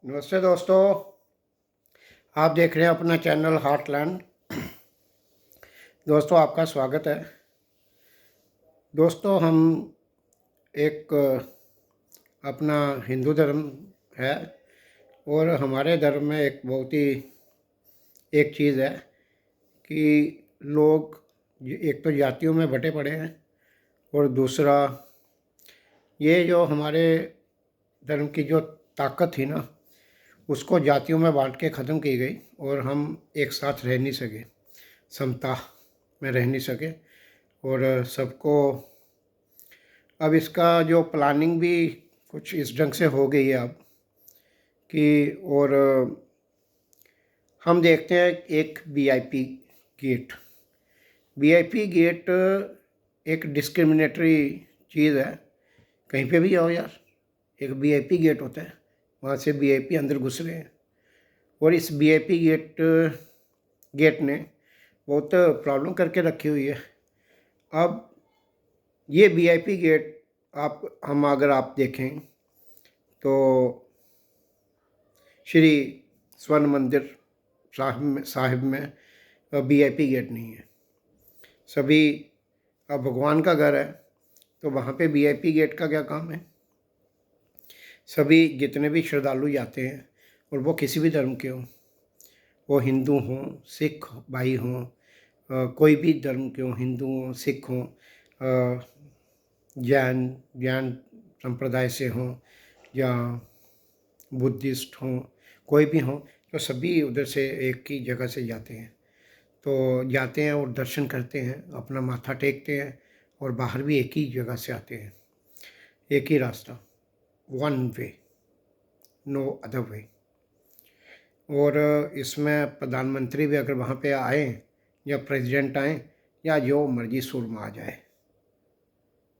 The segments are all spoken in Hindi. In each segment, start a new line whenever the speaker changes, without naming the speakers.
नमस्ते दोस्तों। आप देख रहे हैं अपना चैनल हार्टलैंड। दोस्तों, आपका स्वागत है। दोस्तों, हम एक अपना हिंदू धर्म है और हमारे धर्म में एक बहुत ही एक चीज़ है कि लोग एक तो जातियों में बटे पड़े हैं और दूसरा ये जो हमारे धर्म की जो ताकत थी ना, उसको जातियों में बांट के ख़त्म की गई और हम एक साथ रह नहीं सके, समता में रह नहीं सके। और सबको अब इसका जो प्लानिंग भी कुछ इस ढंग से हो गई है अब कि और हम देखते हैं एक वीआईपी गेट। वीआईपी गेट एक डिस्क्रिमिनेटरी चीज़ है। कहीं पे भी जाओ यार, एक वीआईपी गेट होता है, वहाँ से वीआईपी अंदर घुस रहे हैं। और इस वीआईपी गेट ने बहुत प्रॉब्लम करके रखी हुई है। अब ये वीआईपी गेट अगर आप देखें तो श्री स्वर्ण मंदिर साहिब में वीआईपी गेट नहीं है। सभी अब भगवान का घर है तो वहाँ पे वीआईपी गेट का क्या काम है। सभी जितने भी श्रद्धालु जाते हैं और वो किसी भी धर्म के हों, वो हिंदू हों, सिख भाई हों, कोई भी धर्म के हों, हिंदू हों, सिख हों, जैन संप्रदाय से हों या बुद्धिस्ट हों, कोई भी हों, तो सभी उधर से एक ही जगह से जाते हैं। तो जाते हैं और दर्शन करते हैं, अपना माथा टेकते हैं और बाहर भी एक ही जगह से आते हैं। एक ही रास्ता, one way, no other way. और इसमें प्रधानमंत्री भी अगर वहाँ पे आए या प्रेसिडेंट आए या जो मर्जी सुरमा आ जाए,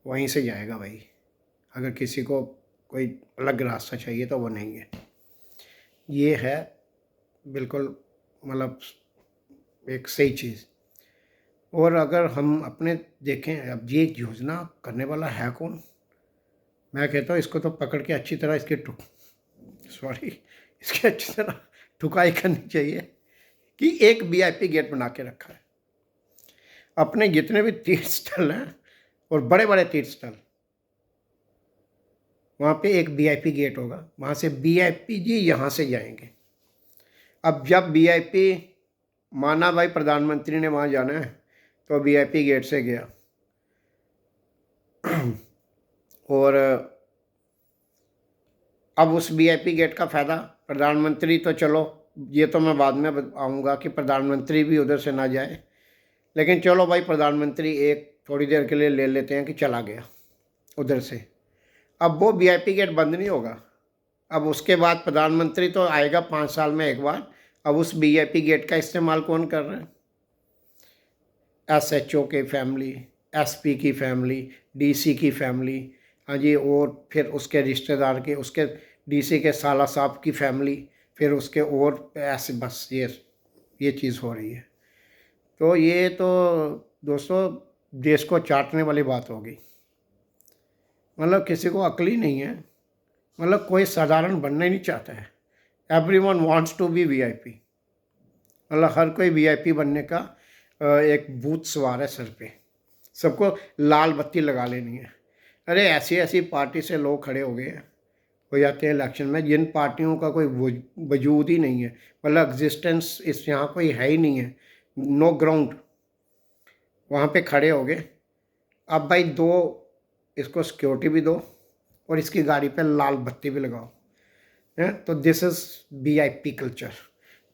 वहीं से जाएगा भाई। अगर किसी को कोई अलग रास्ता चाहिए तो वो नहीं है। ये है बिल्कुल मतलब एक सही चीज़। और अगर हम अपने देखें, अब ये योजना करने वाला है कौन? मैं कहता हूँ इसको तो पकड़ के अच्छी तरह इसकी अच्छी तरह ठुकाई करनी चाहिए कि एक वीआईपी गेट बना के रखा है। अपने जितने भी तीर्थ स्थल हैं और बड़े बड़े तीर्थ स्थल, वहाँ पे एक वीआईपी गेट होगा, वहाँ से वीआईपी जी यहाँ से जाएंगे। अब जब वीआईपी माना भाई प्रधानमंत्री ने वहाँ जाना है तो वीआईपी गेट से गया और अब उस वीआईपी गेट का फ़ायदा प्रधानमंत्री तो चलो, ये तो मैं बाद में आऊँगा कि प्रधानमंत्री भी उधर से ना जाए, लेकिन चलो भाई प्रधानमंत्री एक थोड़ी देर के लिए ले लेते हैं कि चला गया उधर से। अब वो वीआईपी गेट बंद नहीं होगा। अब उसके बाद प्रधानमंत्री तो आएगा 5 साल में एक बार। अब उस वीआईपी गेट का इस्तेमाल कौन कर रहा है? एसएचओ की फैमिली, एसपी की फैमिली, डीसी की फैमिली, हाँ जी, और फिर उसके रिश्तेदार के, उसके डीसी के साला साहब की फैमिली, फिर उसके और ऐसे बस ये चीज़ हो रही है। तो ये तो दोस्तों देश को चाटने वाली बात होगी। मतलब किसी को अक्ल ही नहीं है, मतलब कोई साधारण बनना ही नहीं चाहता है। Everyone wants to be VIP. मतलब हर कोई वीआईपी बनने का एक भूत सवार है सर पे। सबको लाल बत्ती लगा लेनी है। अरे ऐसी ऐसी पार्टी से लोग खड़े हो जाते हैं इलेक्शन में जिन पार्टियों का कोई वजूद ही नहीं है, मतलब एग्जिस्टेंस इस यहाँ कोई है ही नहीं है, नो ग्राउंड। वहाँ पे खड़े हो गए। अब भाई दो इसको सिक्योरिटी भी दो और इसकी गाड़ी पे लाल बत्ती भी लगाओ, है तो दिस इज़ वीआईपी कल्चर।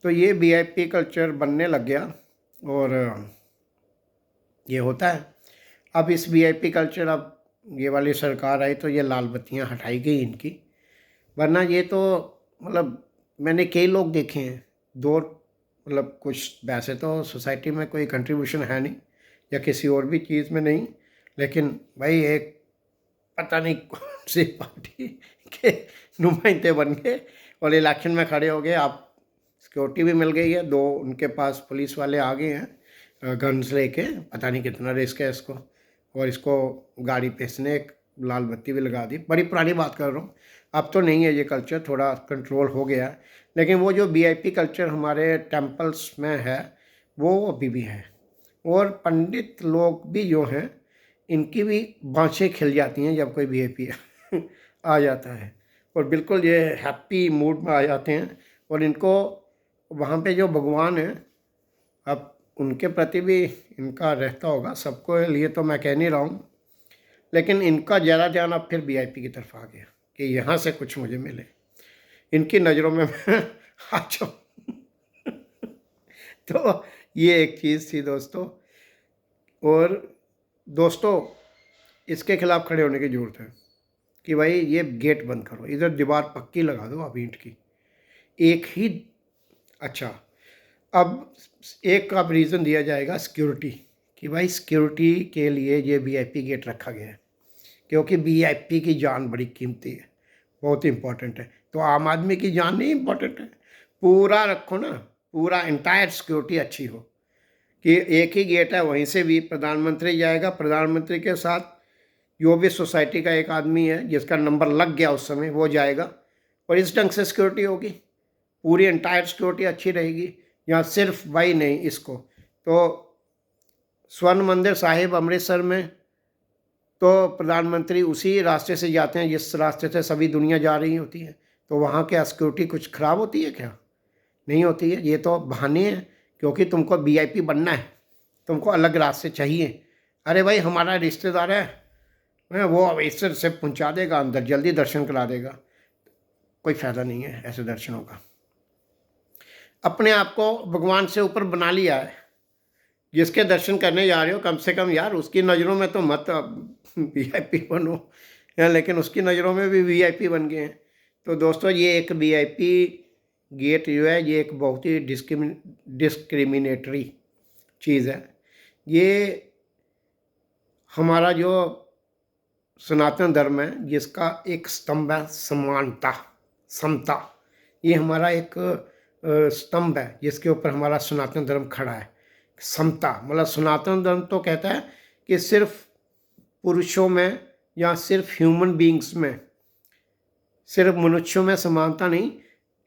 तो ये वीआईपी कल्चर बनने लग गया और ये होता है। अब इस वीआईपी कल्चर, अब ये वाली सरकार आई तो ये लाल बत्तियाँ हटाई गई इनकी, वरना ये तो मतलब मैंने कई लोग देखे हैं दो, मतलब कुछ वैसे तो सोसाइटी में कोई कंट्रीब्यूशन है नहीं या किसी और भी चीज़ में नहीं, लेकिन भाई एक पता नहीं कौन सी पार्टी के नुमाइंदे बन गए और इलेक्शन में खड़े हो गए। आप सिक्योरिटी भी मिल गई है, दो उनके पास पुलिस वाले आ गए हैं गन्स लेके, पता नहीं कितना रिस्क है इसको, और इसको गाड़ी पे इसने एक लाल बत्ती भी लगा दी। बड़ी पुरानी बात कर रहा हूँ, अब तो नहीं है ये कल्चर, थोड़ा कंट्रोल हो गया है, लेकिन वो जो वीआईपी कल्चर हमारे टेम्पल्स में है वो अभी भी है। और पंडित लोग भी जो हैं इनकी भी बाँछें खिल जाती हैं जब कोई वीआईपी आ जाता है, और बिल्कुल ये हैप्पी मूड में आ जाते हैं। और इनको वहाँ पे जो भगवान हैं, अब उनके प्रति भी इनका रहता होगा, सबको लिए तो मैं कह नहीं रहा हूँ, लेकिन इनका ज़्यादा ध्यान अब फिर वीआईपी की तरफ आ गया कि यहाँ से कुछ मुझे मिले, इनकी नज़रों में मैं आ जाऊँ। तो ये एक चीज़ थी दोस्तों। और दोस्तों, इसके खिलाफ खड़े होने की ज़रूरत है कि भाई ये गेट बंद करो, इधर दीवार पक्की लगा दो आप ईंट की, एक ही। अच्छा, अब एक अब रीज़न दिया जाएगा सिक्योरिटी, कि भाई सिक्योरिटी के लिए ये वीआईपी गेट रखा गया है, क्योंकि वीआईपी की जान बड़ी कीमती है, बहुत इंपॉर्टेंट है। तो आम आदमी की जान नहीं इंपॉर्टेंट है, पूरा रखो ना, पूरा इंटायर सिक्योरिटी अच्छी हो कि एक ही गेट है, वहीं से भी प्रधानमंत्री जाएगा, प्रधानमंत्री के साथ जो भी सोसाइटी का एक आदमी है जिसका नंबर लग गया उस समय वो जाएगा, और इस ढंग से सिक्योरिटी होगी, पूरी इंटायर सिक्योरिटी अच्छी रहेगी। यहाँ सिर्फ भाई नहीं, इसको तो स्वर्ण मंदिर साहिब अमृतसर में तो प्रधानमंत्री उसी रास्ते से जाते हैं जिस रास्ते से सभी दुनिया जा रही होती है, तो वहाँ क्या सिक्योरिटी कुछ ख़राब होती है क्या? नहीं होती है। ये तो बहाने हैं, क्योंकि तुमको वीआईपी बनना है, तुमको अलग रास्ते चाहिए। अरे भाई हमारा रिश्तेदार है वो अवैसर से पहुँचा देगा अंदर, जल्दी दर्शन करा देगा, कोई फ़ायदा नहीं है ऐसे दर्शनों का। अपने आप को भगवान से ऊपर बना लिया है, जिसके दर्शन करने जा रहे हो कम से कम यार उसकी नज़रों में तो मत वीआईपी बनो, लेकिन उसकी नज़रों में भी वीआईपी बन गए हैं। तो दोस्तों, ये एक वीआईपी गेट जो है ये एक बहुत ही डिस्क्रिमिनेटरी चीज़ है। ये हमारा जो सनातन धर्म है जिसका एक स्तंभ है समानता, समता, ये हमारा एक स्तंभ है जिसके ऊपर हमारा सनातन धर्म खड़ा है। समता मतलब सनातन धर्म तो कहता है कि सिर्फ पुरुषों में या सिर्फ ह्यूमन बीइंग्स में, सिर्फ मनुष्यों में समानता नहीं,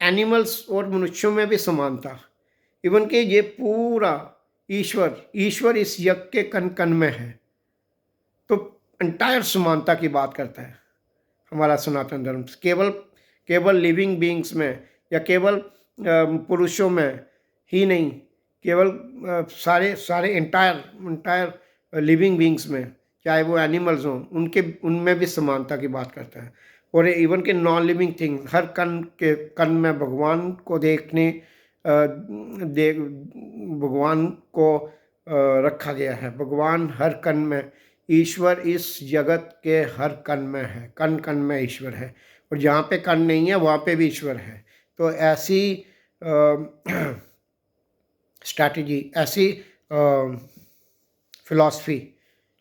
एनिमल्स और मनुष्यों में भी समानता। इवन कि ये पूरा ईश्वर इस यज्ञ के कण कण में है, तो एंटायर समानता की बात करता है हमारा सनातन धर्म। केवल लिविंग बीइंग्स में या केवल पुरुषों में ही नहीं, केवल सारे इंटायर लिविंग बीइंग्स में, चाहे वो एनिमल्स हों उनमें भी समानता की बात करता है। और इवन के नॉन लिविंग थिंग, हर कण में भगवान को भगवान को रखा गया है। भगवान हर कण में, ईश्वर इस जगत के हर कण में है, कण कण में ईश्वर है, और जहाँ पे कण नहीं है वहाँ पे भी ईश्वर है। तो ऐसी स्ट्रैटेजी, ऐसी फिलॉसफी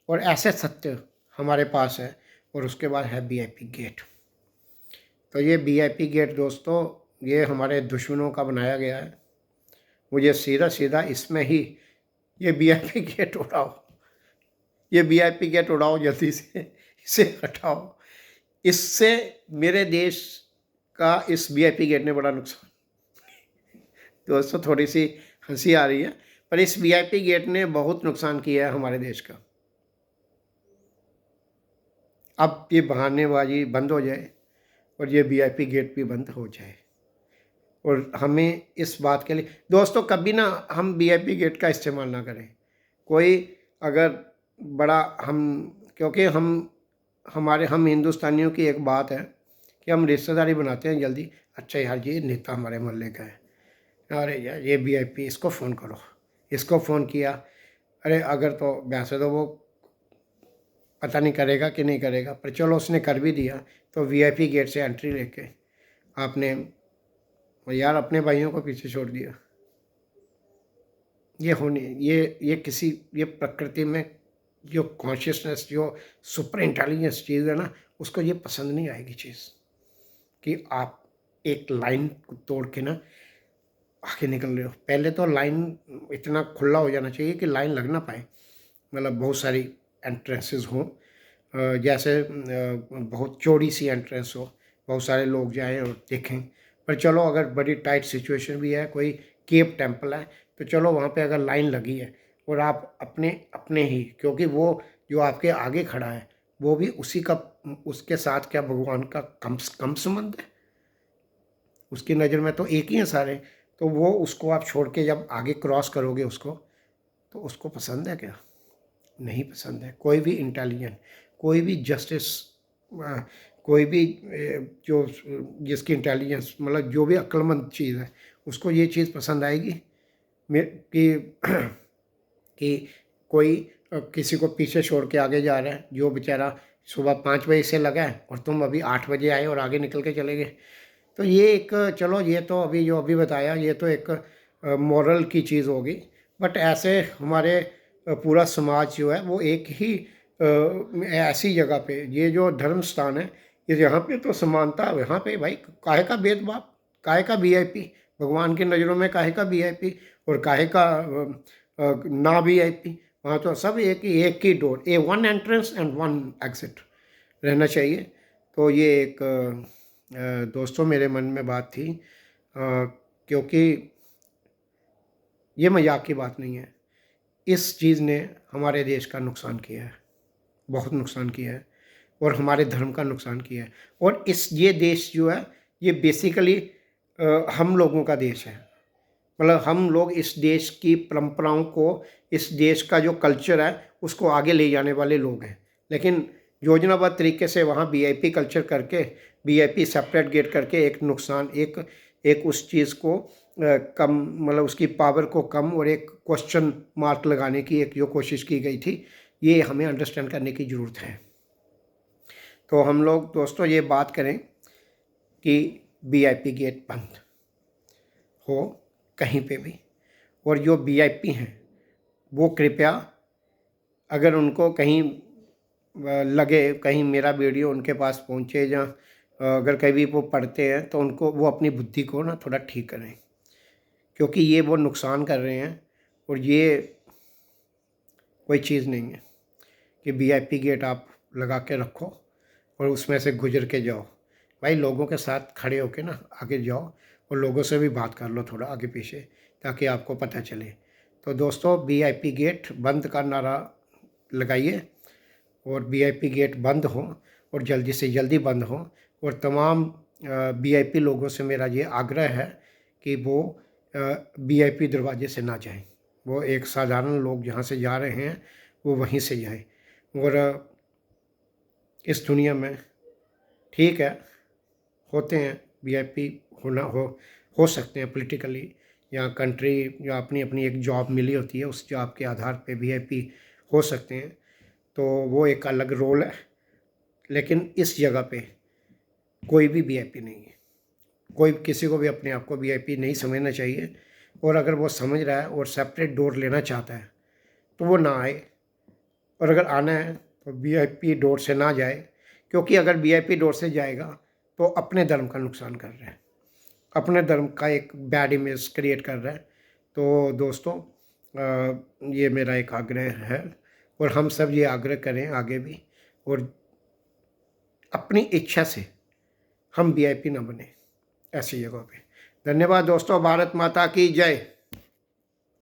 और ऐसे सत्य हमारे पास है। और उसके बाद है वीआईपी गेट। तो ये वीआईपी गेट दोस्तों, ये हमारे दुश्मनों का बनाया गया है। मुझे सीधा सीधा इसमें ही ये वीआईपी गेट उड़ाओ, ये वीआईपी गेट उड़ाओ जल्दी से, इसे हटाओ। इससे मेरे देश का इस वीआईपी गेट ने बड़ा नुकसान, दोस्तों थोड़ी सी हंसी आ रही है, पर इस वीआईपी गेट ने बहुत नुकसान किया है हमारे देश का। अब ये बहानेबाजी बंद हो जाए और ये वीआईपी गेट भी बंद हो जाए। और हमें इस बात के लिए दोस्तों कभी ना हम वीआईपी गेट का इस्तेमाल ना करें। कोई अगर बड़ा क्योंकि हम हिंदुस्तानियों की एक बात है कि हम रिश्तेदारी बनाते हैं जल्दी। अच्छा यार ये नेता हमारे मोहल्ले का है, अरे यार ये वीआईपी, इसको फ़ोन करो, इसको फ़ोन किया, अरे अगर तो वैसे तो वो पता नहीं करेगा कि नहीं करेगा, पर चलो उसने कर भी दिया, तो वीआईपी गेट से एंट्री लेके आपने यार अपने भाइयों को पीछे छोड़ दिया। ये प्रकृति में जो कॉन्शियसनेस, जो सुपर इंटेलिजेंस चीज़ है ना, उसको ये पसंद नहीं आएगी चीज़ कि आप एक लाइन को तोड़ के ना आगे निकल रहे हो। पहले तो लाइन इतना खुला हो जाना चाहिए कि लाइन लग ना पाए, मतलब बहुत सारी एंट्रेंसेस हों, जैसे बहुत चौड़ी सी एंट्रेंस हो, बहुत सारे लोग जाएं और देखें। पर चलो अगर बड़ी टाइट सिचुएशन भी है, कोई केव टेम्पल है, तो चलो वहाँ पे अगर लाइन लगी है और आप अपने अपने ही, क्योंकि वो जो आपके आगे खड़ा है वो भी उसी का, उसके साथ क्या भगवान का कम कम संबंध है? उसकी नज़र में तो एक ही है सारे। तो वो उसको आप छोड़ के जब आगे क्रॉस करोगे उसको, तो उसको पसंद है क्या? नहीं पसंद है। कोई भी इंटेलिजेंट, कोई भी जस्टिस, कोई भी जो जिसकी इंटेलिजेंस मतलब जो भी अक्लमंद चीज़ है, उसको ये चीज़ पसंद आएगी कि कि कोई किसी को पीछे छोड़ के आगे जा रहा है, जो बेचारा सुबह 5 बजे से लगा है और तुम अभी 8 बजे आए और आगे निकल के चले गए। तो ये एक, चलो ये तो अभी जो अभी बताया ये तो एक मॉरल की चीज़ होगी। बट ऐसे हमारे पूरा समाज जो है वो एक ही ऐसी जगह पे, ये जो धर्म स्थान है, ये यहाँ पे तो समानता, यहाँ पे भाई काहे का भेदभाव, काहे का वीआईपी, भगवान की नज़रों में काहे का वीआईपी और काहे का ना वीआईपी। वहाँ तो सब एक ही door, a one entrance and one exit रहना चाहिए। तो ये एक दोस्तों मेरे मन में बात थी, क्योंकि ये मजाक की बात नहीं है। इस चीज़ ने हमारे देश का नुकसान किया है, बहुत नुकसान किया है, और हमारे धर्म का नुकसान किया है। और ये देश जो है ये बेसिकली हम लोगों का देश है। मतलब हम लोग इस देश की परंपराओं को, इस देश का जो कल्चर है उसको आगे ले जाने वाले लोग हैं। लेकिन योजनाबद्ध तरीके से वहाँ वीआईपी कल्चर करके, वीआईपी सेपरेट गेट करके एक नुकसान, एक उस चीज़ को कम, मतलब उसकी पावर को कम और एक क्वेश्चन मार्क लगाने की एक जो कोशिश की गई थी, ये हमें अंडरस्टैंड करने की ज़रूरत है। तो हम लोग दोस्तों ये बात करें कि वीआईपी गेट बंद हो कहीं पे भी, और जो वीआईपी हैं वो कृपया, अगर उनको कहीं लगे कहीं मेरा वीडियो उनके पास पहुँचे, या अगर कभी वो पढ़ते हैं तो उनको वो अपनी बुद्धि को ना थोड़ा ठीक करें, क्योंकि ये वो नुकसान कर रहे हैं। और ये कोई चीज़ नहीं है कि वीआईपी गेट आप लगा के रखो और उसमें से गुजर के जाओ। भाई लोगों के साथ खड़े होके ना आगे जाओ और लोगों से भी बात कर लो थोड़ा आगे पीछे, ताकि आपको पता चले। तो दोस्तों वीआईपी गेट बंद का नारा लगाइए और वीआईपी गेट बंद हो, और जल्दी से जल्दी बंद हो। और तमाम वीआईपी लोगों से मेरा ये आग्रह है कि वो वीआईपी दरवाजे से ना जाएं, वो एक साधारण लोग जहाँ से जा रहे हैं वो वहीं से जाएं। और इस दुनिया में ठीक है, होते हैं वीआईपी, हो सकते हैं पॉलिटिकली, या कंट्री या अपनी अपनी एक जॉब मिली होती है, उस जॉब के आधार पे वीआईपी हो सकते हैं, तो वो एक अलग रोल है। लेकिन इस जगह पे कोई भी वीआईपी नहीं है। कोई किसी को भी अपने आप को वीआईपी नहीं समझना चाहिए। और अगर वो समझ रहा है और सेपरेट डोर लेना चाहता है तो वो ना आए, और अगर आना है तो वीआईपी डोर से ना जाए, क्योंकि अगर वीआईपी डोर से जाएगा तो अपने धर्म का नुकसान कर रहा है, अपने धर्म का एक बैड इमेज क्रिएट कर रहा है। तो दोस्तों ये मेरा एक आग्रह है, और हम सब ये आग्रह करें आगे भी, और अपनी इच्छा से हम वीआईपी ना बने ऐसी जगहों पे। धन्यवाद दोस्तों। भारत माता की जय।